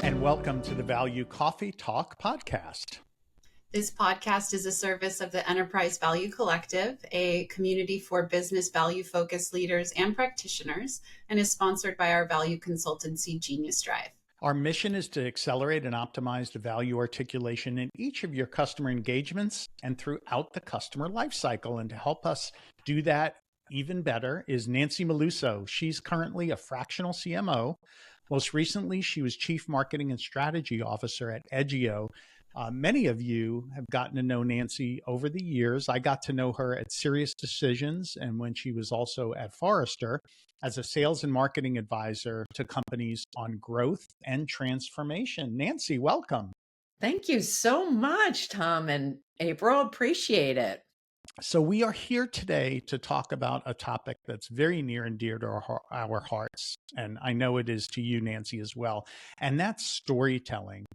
And welcome to the Value Coffee Talk podcast. This podcast is a service of the Enterprise Value Collective, a community for business value-focused leaders and practitioners, and is sponsored by our value consultancy, Genius Drive. Our mission is to accelerate and optimize the value articulation in each of your customer engagements and throughout the customer lifecycle. And to help us do that even better is Nancy Maluso. She's currently a fractional CMO. Most recently, she was Chief Marketing and Strategy Officer at Edgio. Many of you have gotten to know Nancy over the years. I got to know her at Serious Decisions and when she was also at Forrester as a sales and marketing advisor to companies on growth and transformation. Nancy, welcome. Thank you so much, Tom and April. Appreciate it. So we are here today to talk about a topic that's very near and dear to our hearts. And I know it is to you, Nancy, as well. And that's storytelling.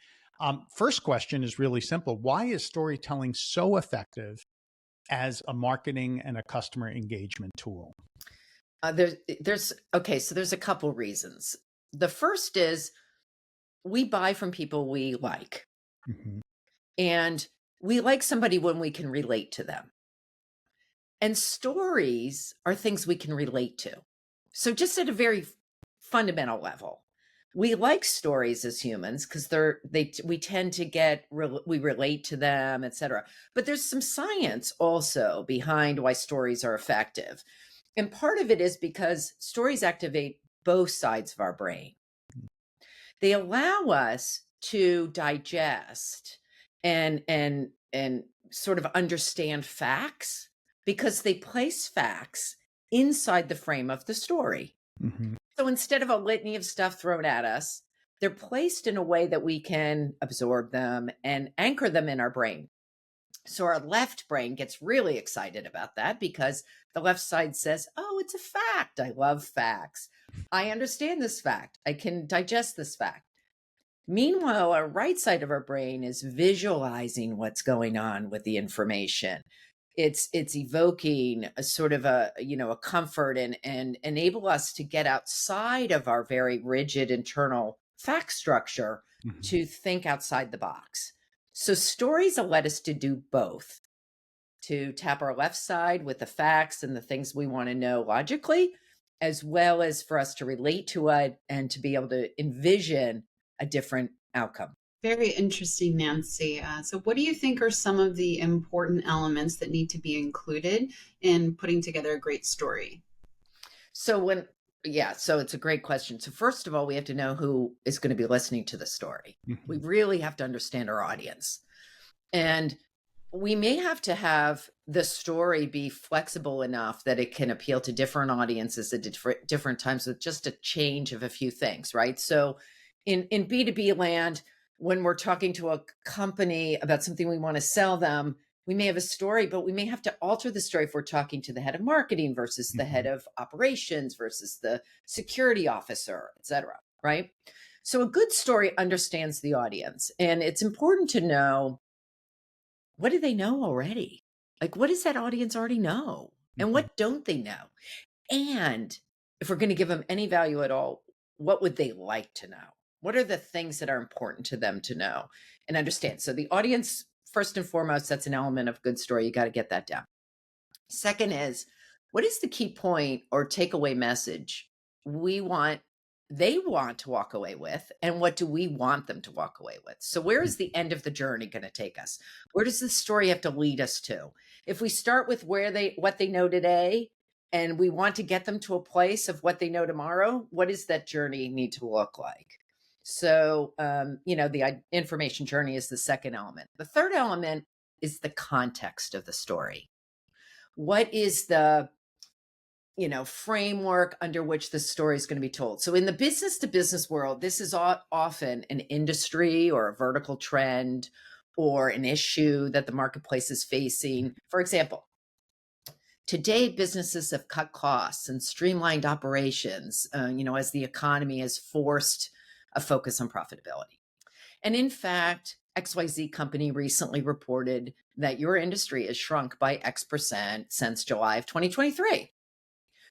First question is really simple. Why is storytelling so effective as a marketing and a customer engagement tool? There's a couple reasons. The first is we buy from people we like. Mm-hmm. And we like somebody when we can relate to them. And stories are things we can relate to. So just at a very fundamental level, we like stories as humans because we tend to we relate to them, etc. But there's some science also behind why stories are effective. And part of it is because stories activate both sides of our brain. They allow us to digest and sort of understand facts because they place facts inside the frame of the story. Mm-hmm. So instead of a litany of stuff thrown at us, they're placed in a way that we can absorb them and anchor them in our brain. So our left brain gets really excited about that because the left side says, oh, it's a fact. I love facts. I understand this fact. I can digest this fact. Meanwhile, our right side of our brain is visualizing what's going on with the information. It's evoking a sort of a comfort and enable us to get outside of our very rigid internal fact structure mm-hmm. to think outside the box. So stories will let us to do both, to tap our left side with the facts and the things we want to know logically, as well as for us to relate to it and to be able to envision a different outcome. Very interesting, Nancy. So what do you think are some of the important elements that need to be included in putting together a great story? So it's a great question. So first of all, we have to know who is going to be listening to the story. Mm-hmm. We really have to understand our audience. And we may have to have the story be flexible enough that it can appeal to different audiences at different times with just a change of a few things, right? So in B2B land, when we're talking to a company about something we want to sell them, we may have a story, but we may have to alter the story if we're talking to the head of marketing versus the head of operations versus the security officer, et cetera, right? So a good story understands the audience. And it's important to know, what do they know already? Like, what does that audience already know? And what don't they know? And if we're going to give them any value at all, what would they like to know? What are the things that are important to them to know and understand? So the audience, first and foremost, that's an element of good story. You got to get that down. Second is, what is the key point or takeaway message they want to walk away with? And what do we want them to walk away with? So where is the end of the journey going to take us? Where does the story have to lead us to? If we start with what they know today, and we want to get them to a place of what they know tomorrow, what does that journey need to look like? So, the information journey is the second element. The third element is the context of the story. What is the, framework under which the story is going to be told? So in the business to business world, this is often an industry or a vertical trend or an issue that the marketplace is facing. For example, today, businesses have cut costs and streamlined operations, as the economy has forced a focus on profitability. And in fact, XYZ company recently reported that your industry has shrunk by X% since July of 2023.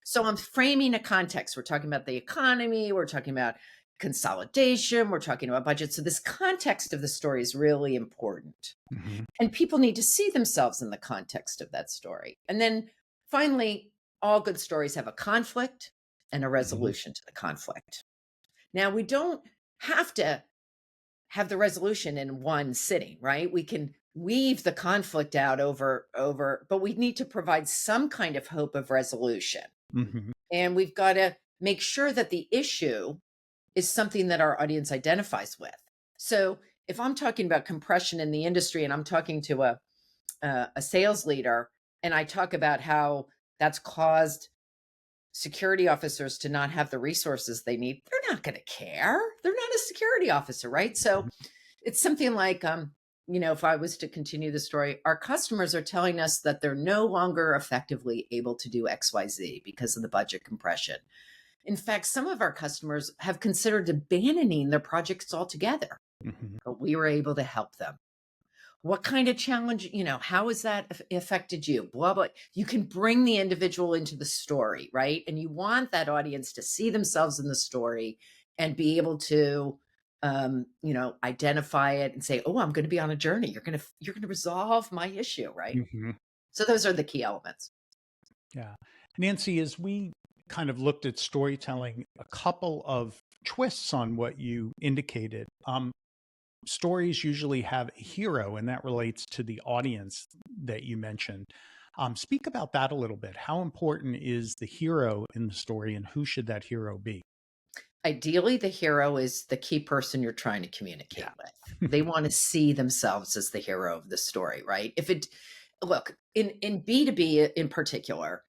So I'm framing a context. We're talking about the economy. We're talking about consolidation, we're talking about budget. So this context of the story is really important. Mm-hmm. And people need to see themselves in the context of that story. And then finally, all good stories have a conflict and a resolution to the conflict. Now, we don't have to have the resolution in one sitting, right? We can weave the conflict out over, but we need to provide some kind of hope of resolution. Mm-hmm. And we've got to make sure that the issue is something that our audience identifies with. So if I'm talking about compression in the industry and I'm talking to a sales leader and I talk about how that's caused security officers to not have the resources they need, they're not going to care. They're not a security officer, right? So it's something like, if I was to continue the story, our customers are telling us that they're no longer effectively able to do XYZ because of the budget compression. In fact, some of our customers have considered abandoning their projects altogether, but we were able to help them. What kind of challenge, how has that affected you? Blah, blah. You can bring the individual into the story, right? And you want that audience to see themselves in the story and be able to, identify it and say, oh, I'm going to be on a journey. You're going to resolve my issue, right? Mm-hmm. So those are the key elements. Yeah. Nancy, as we kind of looked at storytelling, a couple of twists on what you indicated. Stories usually have a hero, and that relates to the audience that you mentioned. Speak about that a little bit. How important is the hero in the story, and who should that hero be? Ideally, the hero is the key person you're trying to communicate with. They want to see themselves as the hero of the story, right? Look, in B2B in particular,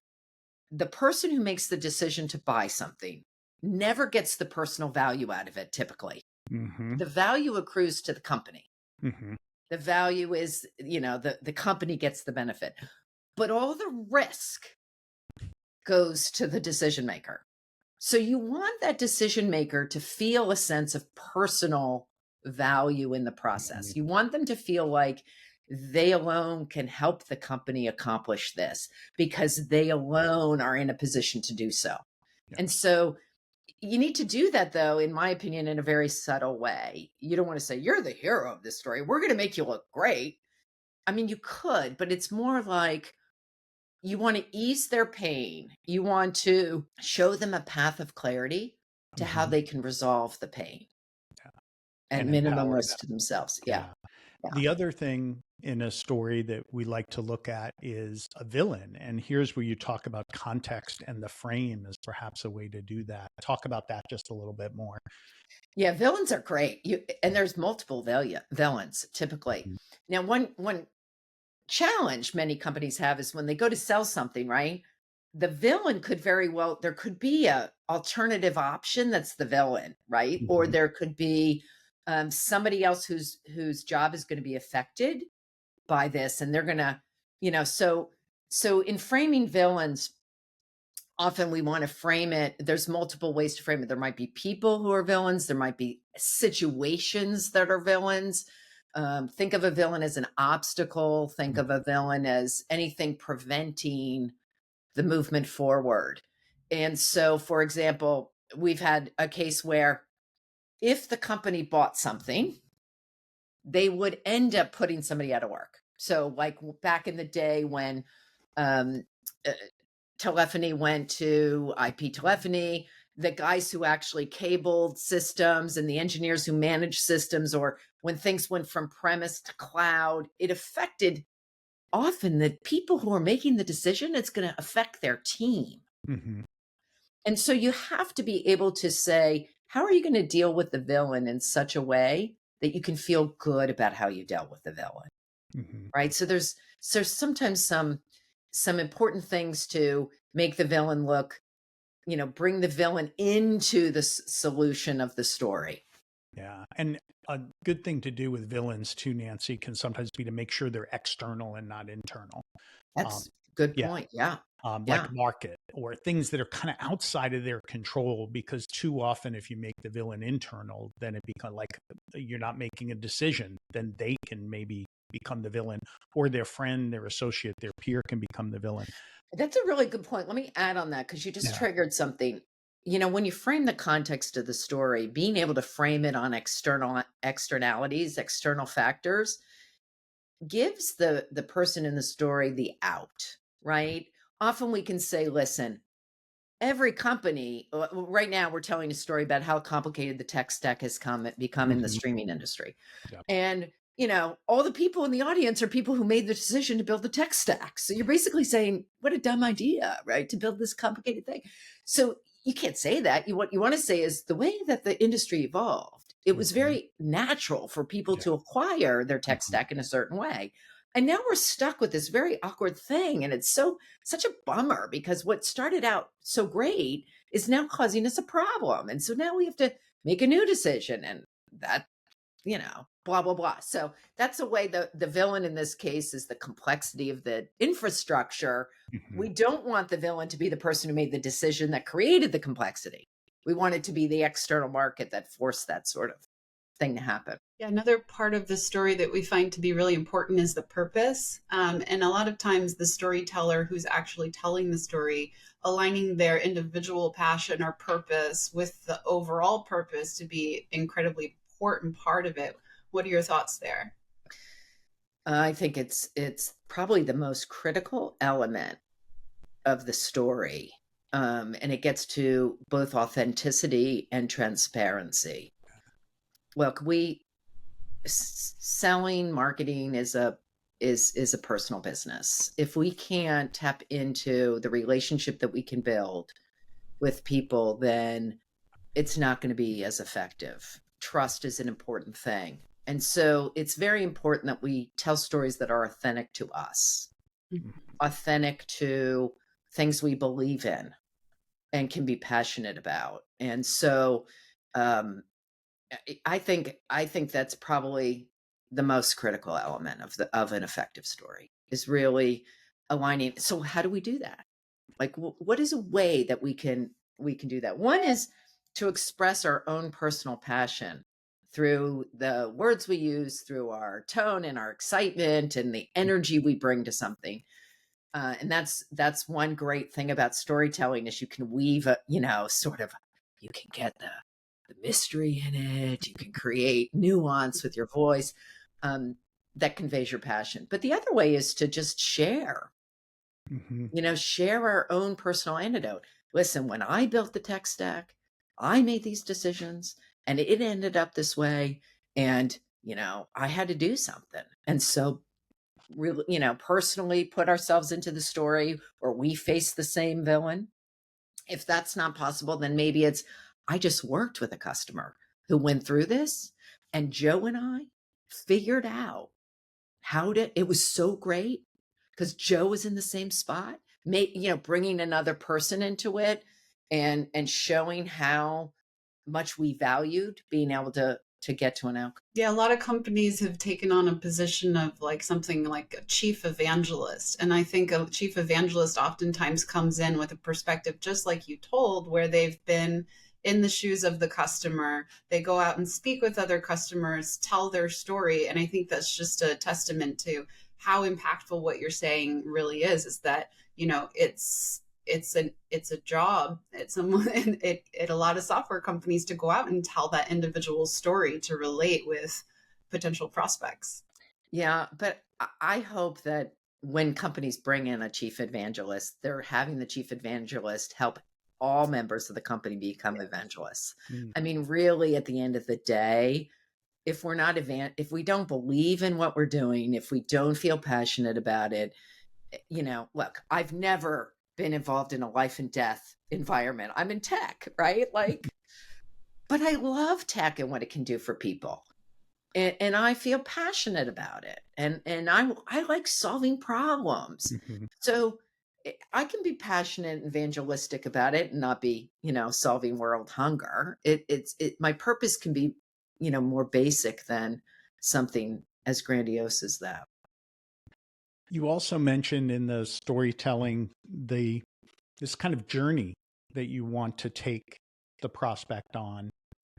the person who makes the decision to buy something never gets the personal value out of it, typically. Mm-hmm. The value accrues to the company. Mm-hmm. The value is, the company gets the benefit. But all the risk goes to the decision maker. So you want that decision maker to feel a sense of personal value in the process. You want them to feel like they alone can help the company accomplish this because they alone are in a position to do so. Yeah. And so you need to do that, though, in my opinion, in a very subtle way. You don't want to say, you're the hero of this story. We're going to make you look great. I mean, you could, but it's more like you want to ease their pain. You want to show them a path of clarity to how they can resolve the pain at And minimum empower risk them. to themselves. Yeah. The other thing in a story that we like to look at is a villain. And here's where you talk about context, and the frame is perhaps a way to do that. Talk about that just a little bit more. Yeah, villains are great. And there's multiple villains typically. Now, one challenge many companies have is when they go to sell something, right? The villain could there could be a alternative option that's the villain, right? Or there could be somebody else whose job is going to be affected by this, and they're going to, so in framing villains, often we want to frame it. There's multiple ways to frame it. There might be people who are villains. There might be situations that are villains. Think of a villain as an obstacle. Think of a villain as anything preventing the movement forward. And so, for example, we've had a case where if the company bought something, they would end up putting somebody out of work. So like back in the day when telephony went to IP telephony, the guys who actually cabled systems and the engineers who managed systems, or when things went from premise to cloud, it affected often the people who are making the decision. It's going to affect their team. And so you have to be able to say, how are you going to deal with the villain in such a way that you can feel good about how you dealt with the villain? Right. So there's sometimes some important things to make the villain look, bring the villain into the solution of the story. Yeah. And a good thing to do with villains too, Nancy, can sometimes be to make sure they're external and not internal. That's a good point. Yeah. Like market or things that are kind of outside of their control, because too often if you make the villain internal, then it becomes like you're not making a decision, then they can maybe become the villain, or their friend, their associate, their peer can become the villain. That's a really good point. Let me add on that, because you just triggered something. when you frame the context of the story, being able to frame it on externalities, external factors, gives the person in the story the out, right? Often we can say, listen, every company, right now we're telling a story about how complicated the tech stack has become in the Mhm. streaming industry. Yeah. And, all the people in the audience are people who made the decision to build the tech stack. So you're basically saying, what a dumb idea, right? To build this complicated thing. So you can't say that. What you want to say is the way that the industry evolved, it was Mhm. very natural for people Yeah. to acquire their tech Mhm. stack in a certain way. And now we're stuck with this very awkward thing. And it's such a bummer because what started out so great is now causing us a problem. And so now we have to make a new decision. And that, blah, blah, blah. So that's a way the villain in this case is the complexity of the infrastructure. Mhm. We don't want the villain to be the person who made the decision that created the complexity. We want it to be the external market that forced that sort of thing to happen. Yeah, another part of the story that we find to be really important is the purpose. And a lot of times, the storyteller who's actually telling the story, aligning their individual passion or purpose with the overall purpose to be incredibly important part of it. What are your thoughts there? I think it's probably the most critical element of the story. And it gets to both authenticity and transparency. Look, selling marketing is a personal business. If we can't tap into the relationship that we can build with people, then it's not going to be as effective. Trust is an important thing. And so it's very important that we tell stories that are authentic to us, authentic to things we believe in and can be passionate about. And so um, I think that's probably the most critical element of an effective story is really aligning. So how do we do that? Like, what is a way that we can do that? One is to express our own personal passion through the words we use, through our tone and our excitement and the energy we bring to something. And that's one great thing about storytelling is you can weave sort of you can get the mystery in it. You can create nuance with your voice um, that conveys your passion. But the other way is to just Mhm. share our own personal anecdote. Listen, when I built the tech stack, I made these decisions and it ended up this way. And, I had to do something. And so really, personally put ourselves into the story or we face the same villain. If that's not possible, then maybe it's, I just worked with a customer who went through this and Joe and I figured out it was so great because Joe was in the same spot, bringing another person into it and showing how much we valued being able to get to an outcome. Yeah, a lot of companies have taken on a position of like something like a chief evangelist. And I think a chief evangelist oftentimes comes in with a perspective, just like you told, where they've been in the shoes of the customer. They go out and speak with other customers, tell their story. And I think that's just a testament to how impactful what you're saying really is that, it's a job. It's someone it a lot of software companies to go out and tell that individual story to relate with potential prospects. Yeah, but I hope that when companies bring in a chief evangelist, they're having the chief evangelist help all members of the company become evangelists. Mm. I mean, really, at the end of the day, if we don't believe in what we're doing, if we don't feel passionate about it, look, I've never been involved in a life and death environment. I'm in tech, right? Like, but I love tech and what it can do for people. And I feel passionate about it. And I like solving problems. Mhm. So I can be passionate and evangelistic about it and not be, solving world hunger. My purpose can be, more basic than something as grandiose as that. You also mentioned in the storytelling this kind of journey that you want to take the prospect on.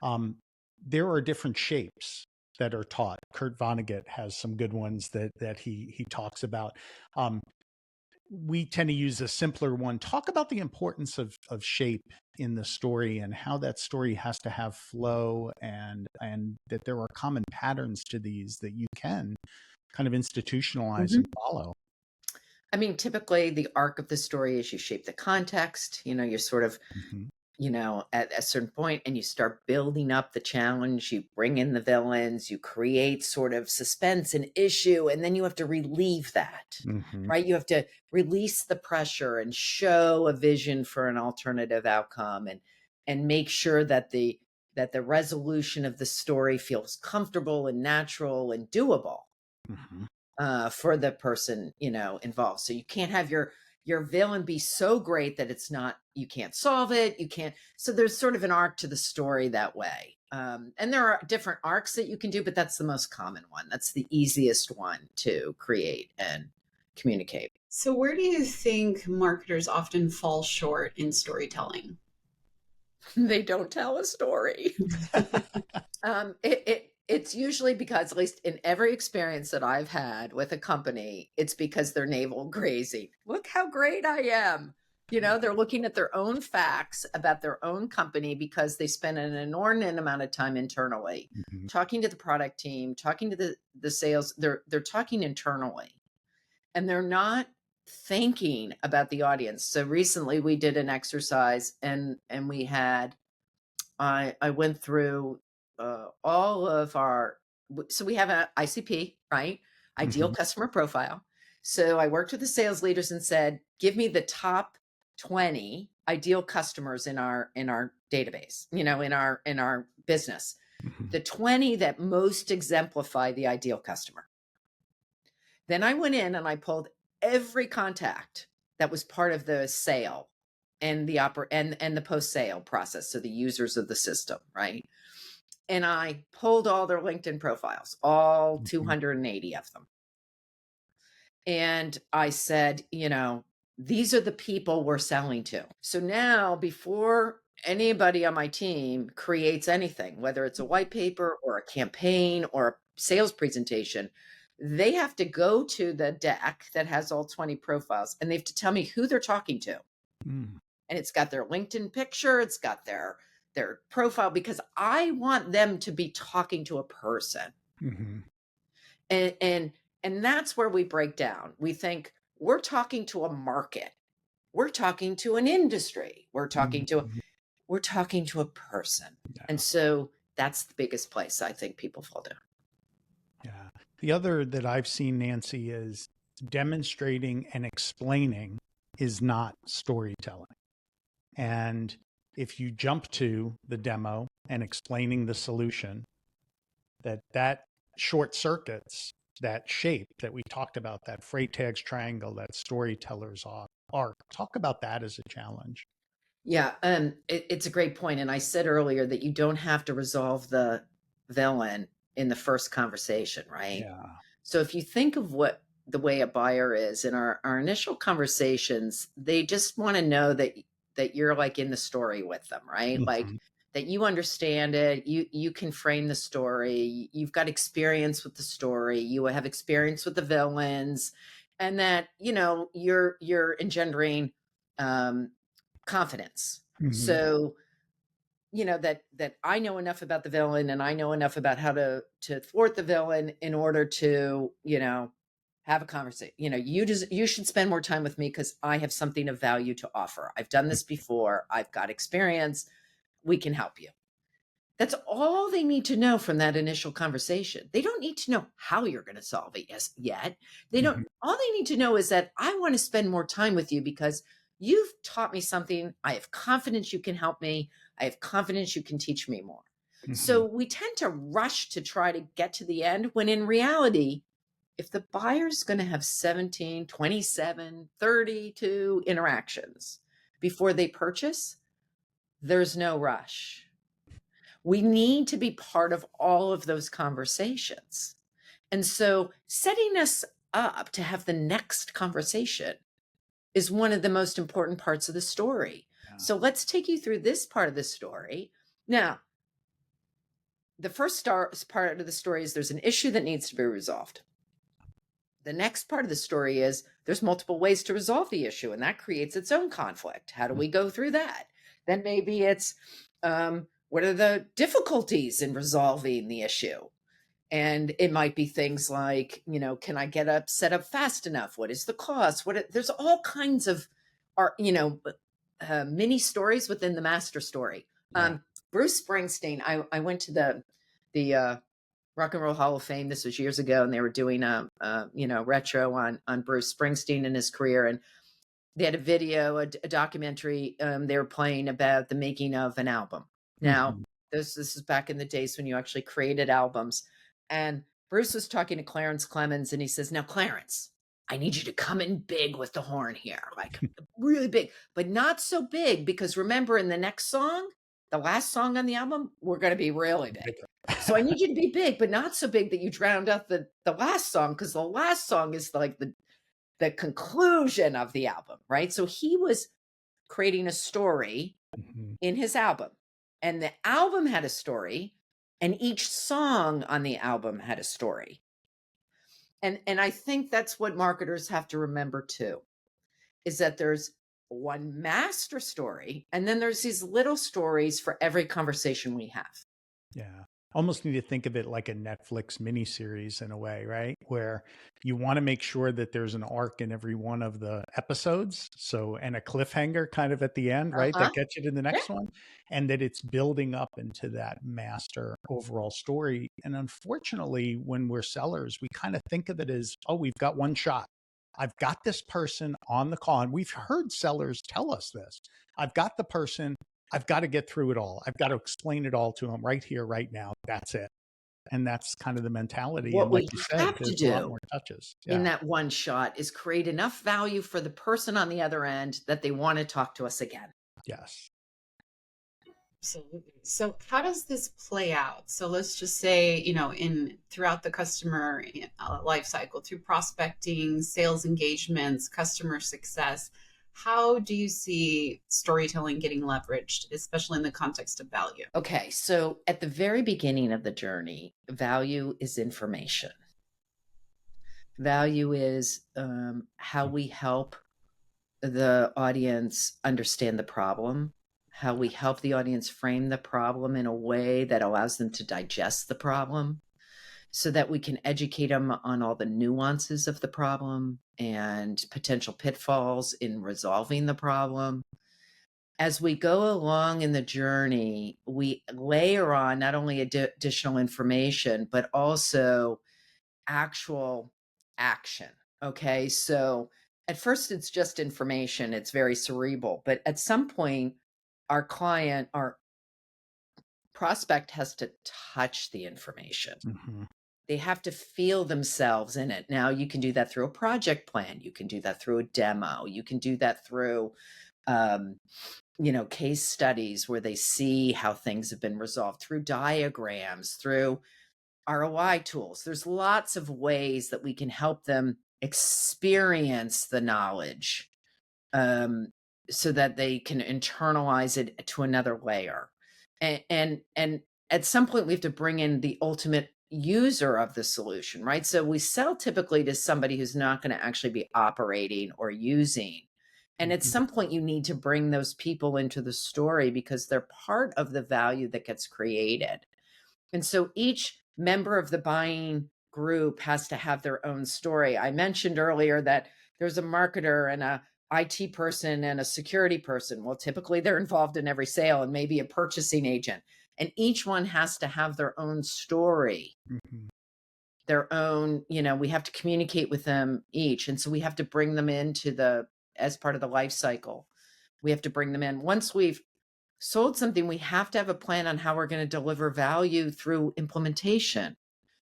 Um, there are different shapes that are taught. Kurt Vonnegut has some good ones that he talks about. Um, we tend to use a simpler one. Talk about the importance of shape in the story and how that story has to have flow, and that there are common patterns to these that you can kind of institutionalize Mhm. and follow. I mean, typically the arc of the story is you shape the context, you're sort of, Mhm. at a certain point, and you start building up the challenge, you bring in the villains, you create sort of suspense and issue, and then you have to relieve that, Mhm. right? You have to release the pressure and show a vision for an alternative outcome, and make sure that the resolution of the story feels comfortable and natural and doable Mhm. for the person involved. So you can't have your villain be so great that you can't solve it. You can't. So there's sort of an arc to the story that way. And there are different arcs that you can do, but that's the most common one. That's the easiest one to create and communicate. So, where do you think marketers often fall short in storytelling? They don't tell a story. It's usually because, at least in every experience that I've had with a company, it's because they're navel gazing. Look how great I am. They're looking at their own facts about their own company because they spend an inordinate amount of time internally Mhm. talking to the product team, talking to the sales. They're talking internally, and they're not thinking about the audience. So recently we did an exercise, and we had I went through all of so we have an ICP, right? Ideal Mhm. customer profile. So I worked with the sales leaders and said, give me the top 20 ideal customers in our database, in our business, Mhm. the 20 that most exemplify the ideal customer. Then I went in and I pulled every contact that was part of the sale and the post sale process, so the users of the system, right? And I pulled all their LinkedIn profiles, all Mhm. 280 of them. And I said, these are the people we're selling to. So now, before anybody on my team creates anything, whether it's a white paper or a campaign or a sales presentation, they have to go to the deck that has all 20 profiles, and they have to tell me who they're talking to. Mm. And it's got their LinkedIn picture, it's got their profile, because I want them to be talking to a person. Mhm. And that's where we break down. We think we're talking to a market. We're talking to an industry. Mhm. We're talking to a person. And Yeah. so that's the biggest place I think people fall down. Yeah. The other that I've seen, Nancy, is demonstrating and explaining is not storytelling. And if you jump to the demo and explaining the solution, that short circuits that shape that we talked about, that freight tags triangle, that storyteller's arc. Talk about that as a challenge. Yeah, it's a great point. And I said earlier that you don't have to resolve the villain in the first conversation, right? Yeah. So if you think of what the way a buyer is in our initial conversations, they just want to know that you're like in the story with them, right? Like Mhm. that you understand it, you can frame the story, you've got experience with the story, you have experience with the villains, and that you're engendering um, confidence. Mhm. So that I know enough about the villain, and I know enough about how to thwart the villain in order to have a conversation. You should spend more time with me because I have something of value to offer. I've done this before, I've got experience, we can help you. That's all they need to know from that initial conversation. They don't need to know how you're going to solve it yet. They don't. Mhm. All they need to know is that I want to spend more time with you because you've taught me something. I have confidence you can help me. I have confidence you can teach me more. Mhm. So we tend to rush to try to get to the end when in reality, if the buyer's going to have 17, 27, 32 interactions before they purchase, there's no rush. We need to be part of all of those conversations. And so setting us up to have the next conversation is one of the most important parts of the story. Yeah. So let's take you through this part of the story. Now, the first part of the story is there's an issue that needs to be resolved. The next part of the story is there's multiple ways to resolve the issue, and that creates its own conflict. How do we go through that? Then maybe it's what are the difficulties in resolving the issue? And it might be things like, can I get up set up fast enough? What is the cost? There's all kinds of mini stories within the master story. Yeah. Bruce Springsteen, I went to the Rock and Roll Hall of Fame. This was years ago, and they were doing a retro on Bruce Springsteen and his career. And they had a video, a documentary they were playing about the making of an album. Now, this is back in the days when you actually created albums. And Bruce was talking to Clarence Clemens, and he says, now, Clarence, I need you to come in big with the horn here, like really big, but not so big, because remember, in the next song, the last song on the album, we're going to be really big. So I need you to be big, but not so big that you drowned out the last song, because the last song is like the conclusion of the album, right? So he was creating a story in his album, and the album had a story, and each song on the album had a story. And I think that's what marketers have to remember too, is that there's one master story, and then there's these little stories for every conversation we have. Yeah. Almost need to think of it like a Netflix miniseries in a way, right? Where you want to make sure that there's an arc in every one of the episodes. So, and a cliffhanger kind of at the end, right? That gets you to the next one, and that it's building up into that master overall story. And unfortunately, when we're sellers, we kind of think of it as, oh, we've got one shot. I've got this person on the call. And we've heard sellers tell us this. I've got the person. I've got to get through it all. I've got to explain it all to them right here, right now. That's it. And that's kind of the mentality. What and like we you said, have to there's a lot do more touches. in that one shot is create enough value for the person on the other end that they want to talk to us again. Yes. Absolutely. So how does this play out? So let's just say, throughout the customer life cycle, through prospecting, sales engagements, customer success, how do you see storytelling getting leveraged, especially in the context of value? Okay, so at the very beginning of the journey, value is information. Value is how we help the audience understand the problem, how we help the audience frame the problem in a way that allows them to digest the problem, so that we can educate them on all the nuances of the problem and potential pitfalls in resolving the problem. As we go along in the journey, we layer on not only additional information, but also actual action. Okay. So at first, it's just information, it's very cerebral. But at some point, our client, our prospect has to touch the information. They have to feel themselves in it. Now, you can do that through a project plan. You can do that through a demo. You can do that through, case studies where they see how things have been resolved, through diagrams, through ROI tools. There's lots of ways that we can help them experience the knowledge so that they can internalize it to another layer. And at some point, we have to bring in the ultimate user of the solution, right? So we sell typically to somebody who's not going to actually be operating or using. And at some point, you need to bring those people into the story because they're part of the value that gets created. And so each member of the buying group has to have their own story. I mentioned earlier that there's a marketer and a IT person and a security person. Well, typically they're involved in every sale, and maybe a purchasing agent. And each one has to have their own story, their own, we have to communicate with them each. And so we have to bring them into as part of the life cycle. We have to bring them in. Once we've sold something, we have to have a plan on how we're going to deliver value through implementation.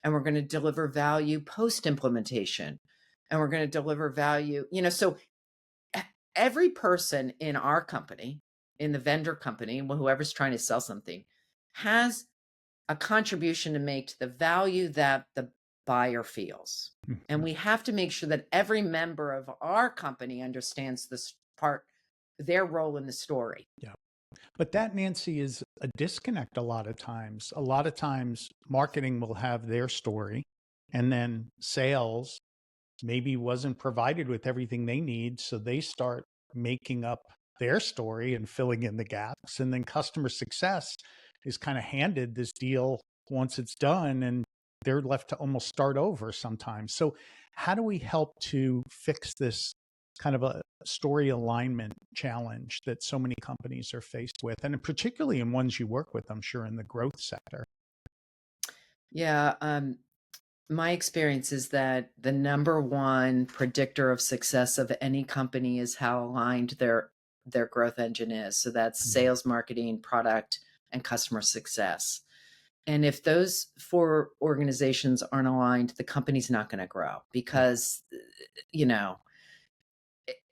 And we're going to deliver value post-implementation. And we're going to deliver value, so every person in our company, in the vendor company, whoever's trying to sell something, has a contribution to make to the value that the buyer feels. And we have to make sure that every member of our company understands this part, their role in the story. Yeah. But that, Nancy, is a disconnect a lot of times. A lot of times marketing will have their story, and then sales maybe wasn't provided with everything they need. So they start making up their story and filling in the gaps. And then customer success is kind of handed this deal once it's done, and they're left to almost start over sometimes. So, how do we help to fix this kind of a story alignment challenge that so many companies are faced with, and particularly in ones you work with, I'm sure, in the growth sector? Yeah. My experience is that the number one predictor of success of any company is how aligned their growth engine is. So that's Mhm. sales, marketing, product, and customer success. And if those four organizations aren't aligned, the company's not going to grow Yeah. because, you know,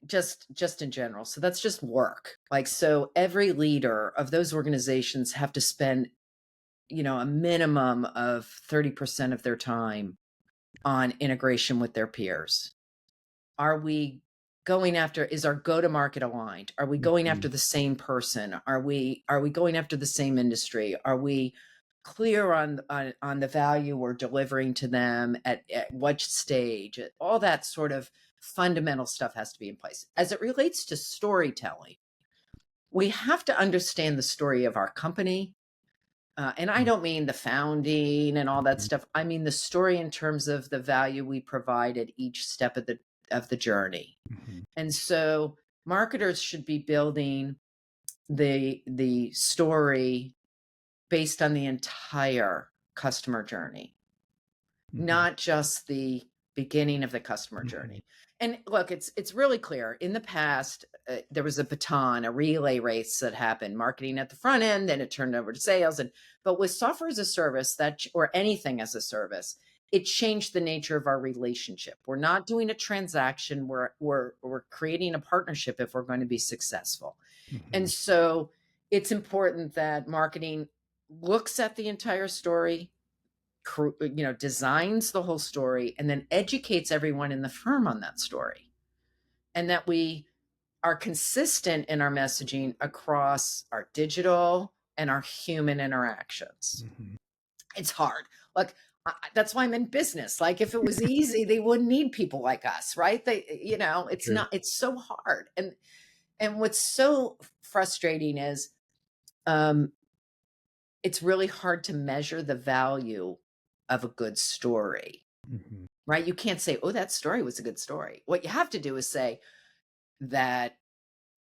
just in general. So that's just work. Like, so every leader of those organizations have to spend, a minimum of 30% of their time on integration with their peers. Are we going after, is our go-to-market aligned? Are we going after Mhm. the same person? Are we going after the same industry? Are we clear on the value we're delivering to them at what stage? All that sort of fundamental stuff has to be in place. As it relates to storytelling, we have to understand the story of our company. And I don't mean the founding and all that Mhm. stuff. I mean the story in terms of the value we provide at each step of the journey. Mhm. And so marketers should be building the story based on the entire customer journey, Mhm. not just the beginning of the customer Mhm. journey. And look, it's really clear. In the past, there was a baton, a relay race that happened, marketing at the front end, then it turned over to sales. But with software as a service, or anything as a service, it changed the nature of our relationship. We're not doing a transaction. We're creating a partnership if we're going to be successful. And Mhm. so it's important that marketing looks at the entire story, designs the whole story, and then educates everyone in the firm on that story. And that we are consistent in our messaging across our digital and our human interactions. Mhm. It's hard. Like, that's why I'm in business. Like, if it was easy, they wouldn't need people like us, right? It's True. not, it's so hard. And what's so frustrating is, um, it's really hard to measure the value of a good story. Mhm. Right? You can't say, "Oh, that story was a good story." What you have to do is say that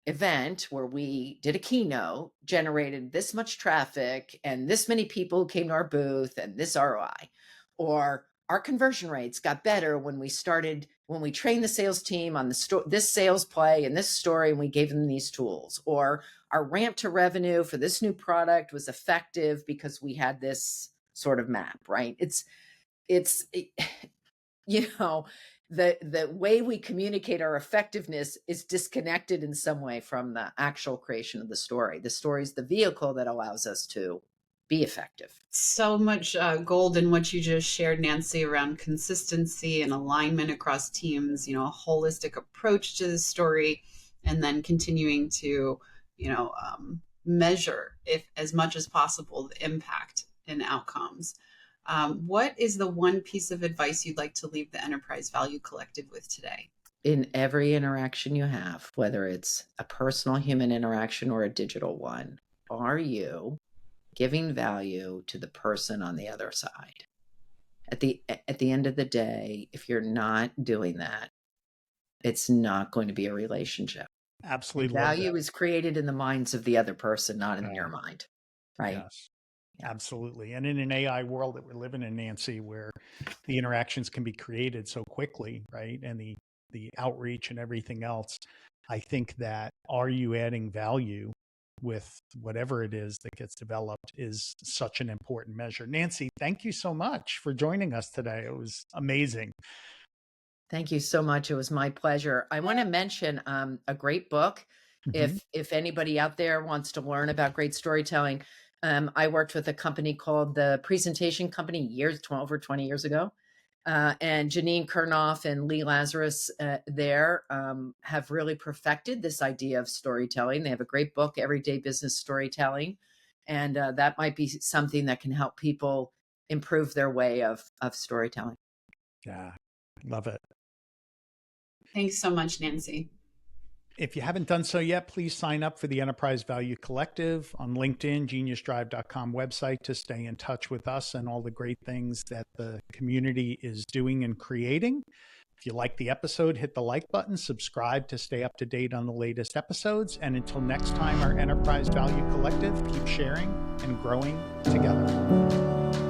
event where we did a keynote generated this much traffic and this many people came to our booth and this ROI, or our conversion rates got better when we trained the sales team on this sales play and this story, and we gave them these tools, or our ramp to revenue for this new product was effective because we had this sort of map, right? It's you know the way we communicate our effectiveness is disconnected in some way from the actual creation of the story. The story is the vehicle that allows us to be effective. So much gold in what you just shared, Nancy, around consistency and alignment across teams, a holistic approach to the story, and then continuing to, measure, if as much as possible, the impact and outcomes. What is the one piece of advice you'd like to leave the Enterprise Value Collective with today? In every interaction you have, whether it's a personal human interaction or a digital one, are you giving value to the person on the other side? At the end of the day, if you're not doing that, it's not going to be a relationship. And Absolutely love that. value is created in the minds of the other person, not in Yeah. your mind. Right? Yes. Yeah. Absolutely. And in an AI world that we're living in, Nancy, where the interactions can be created so quickly, right? And the outreach and everything else, I think that are you adding value with whatever it is that gets developed is such an important measure. Nancy, thank you so much for joining us today. It was amazing. Thank you so much. It was my pleasure. I want to mention a great book. Mhm. If anybody out there wants to learn about great storytelling, I worked with a company called the Presentation Company 12 or 20 years ago. And Janine Kurnoff and Lee Lazarus there have really perfected this idea of storytelling. They have a great book, Everyday Business Storytelling. And that might be something that can help people improve their way of storytelling. Yeah. Love it. Thanks so much, Nancy. If you haven't done so yet, please sign up for the Enterprise Value Collective on LinkedIn, geniusdrive.com website to stay in touch with us and all the great things that the community is doing and creating. If you like the episode, hit the like button, subscribe to stay up to date on the latest episodes. And until next time, our Enterprise Value Collective, keep sharing and growing together.